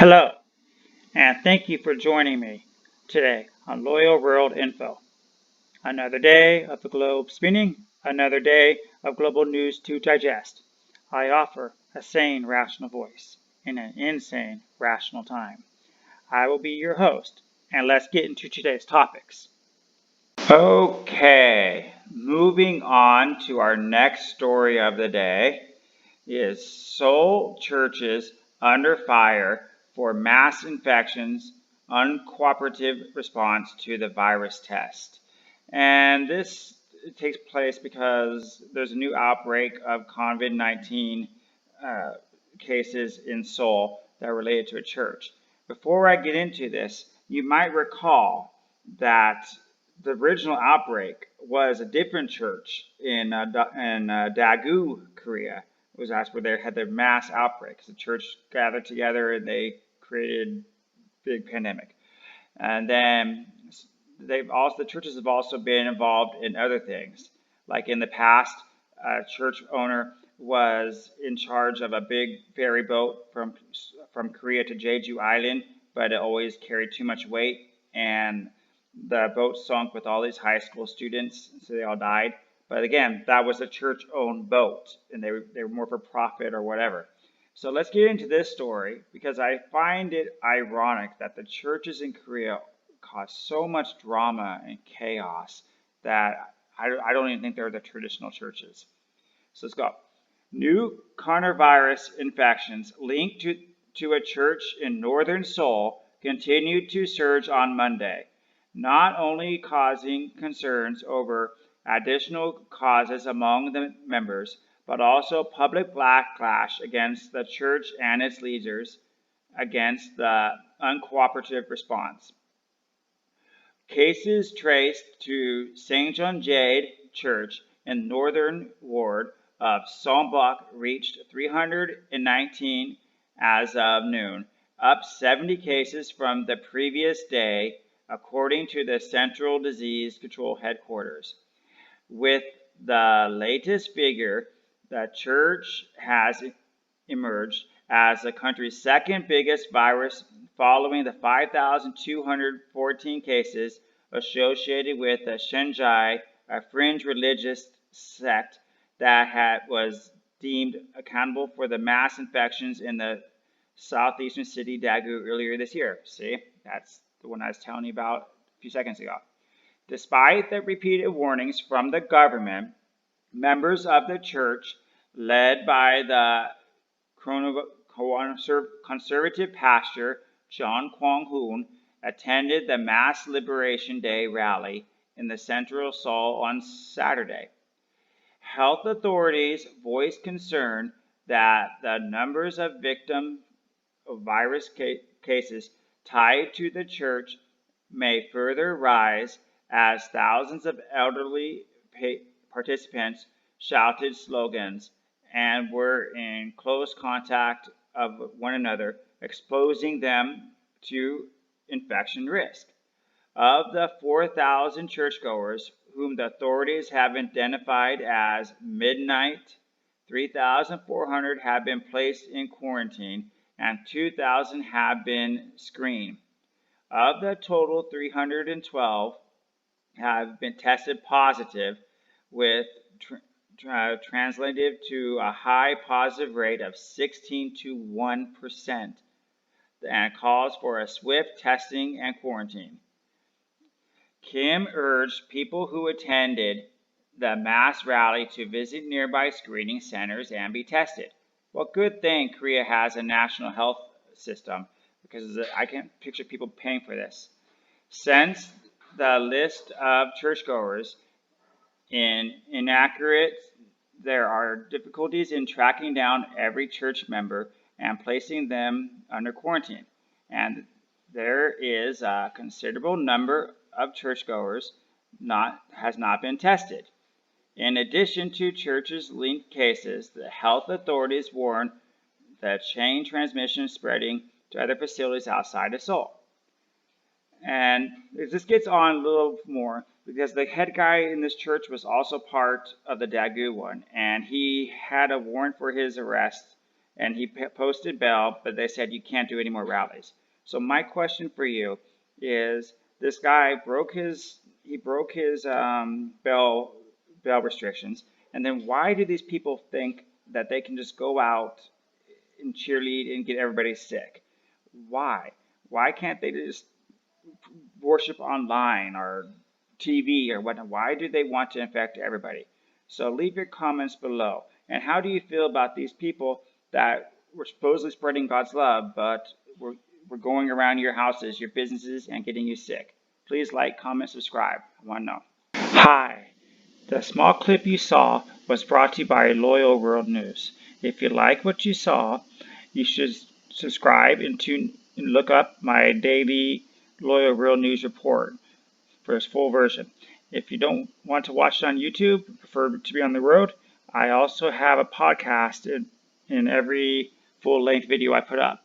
Hello, and thank you for joining me today on Loyal World Info. Another day of the globe spinning, another day of global news to digest. I offer a sane, rational voice in an insane, rational time. I will be your host, and let's get into today's topics. Okay, moving on to our next story of the day is Seoul churches under fire for mass infections, uncooperative response to the virus test. And this takes place because there's a new outbreak of COVID-19 cases in Seoul that are related to a church. Before I get into this, you might recall that the original outbreak was a different church in Daegu, Korea. That's where they had their mass outbreaks. The church gathered together and they created a big pandemic. And then the churches have also been involved in other things. Like in the past, a church owner was in charge of a big ferry boat from Korea to Jeju Island, but it always carried too much weight, and the boat sunk with all these high school students, so they all died. But again, that was a church-owned boat, and they were more for profit or whatever. So let's get into this story, because I find it ironic that the churches in Korea cause so much drama and chaos that I don't even think they're the traditional churches. So let's go. New coronavirus infections linked to a church in northern Seoul continued to surge on Monday, not only causing concerns over additional causes among the members, but also public backlash against the church and its leaders against the uncooperative response. Cases traced to Sangjeon Jade Church in Northern Ward of Songbok reached 319 as of noon, up 70 cases from the previous day, according to the Central Disease Control Headquarters. With the latest figure, the church has emerged as the country's second biggest virus, following the 5,214 cases associated with the Shenjai, a fringe religious sect that was deemed accountable for the mass infections in the southeastern city Daegu earlier this year. See, that's the one I was telling you about a few seconds ago. Despite the repeated warnings from the government, members of the church, led by the conservative pastor John Kwang-hoon, attended the Mass Liberation Day rally in the central Seoul on Saturday. Health authorities voiced concern that the numbers of victim of virus cases tied to the church may further rise as thousands of elderly participants shouted slogans and were in close contact of one another, exposing them to infection risk. Of the 4,000 churchgoers whom the authorities have identified as midnight, 3,400 have been placed in quarantine and 2,000 have been screened. Of the total, 312 have been tested positive, with translated to a high positive rate of 16 to 1%, and calls for a swift testing and quarantine. Kim urged people who attended the mass rally to visit nearby screening centers and be tested. Well, good thing Korea has a national health system, because I can't picture people paying for this. Since the list of churchgoers is inaccurate, there are difficulties in tracking down every church member and placing them under quarantine. And there is a considerable number of churchgoers has not been tested. In addition to churches linked cases, the health authorities warn that chain transmission is spreading to other facilities outside of Seoul. And this gets on a little more because the head guy in this church was also part of the Daegu one, and he had a warrant for his arrest, and he posted bail, but they said you can't do any more rallies. So my question for you is, this guy broke his bail restrictions, and then why do these people think that they can just go out and cheerlead and get everybody sick? Why? Why can't they just worship online or TV or whatnot? Why do they want to infect everybody? So leave your comments below. And how do you feel about these people that were supposedly spreading God's love, but we're going around your houses, your businesses, and getting you sick? Please like, comment, subscribe. I want to know. Hi. The small clip you saw was brought to you by Loyal World News. If you like what you saw, you should subscribe and look up my daily Loyal World News report for its full version. If you don't want to watch it on YouTube, prefer to be on the road, I also have a podcast in every full-length video I put up.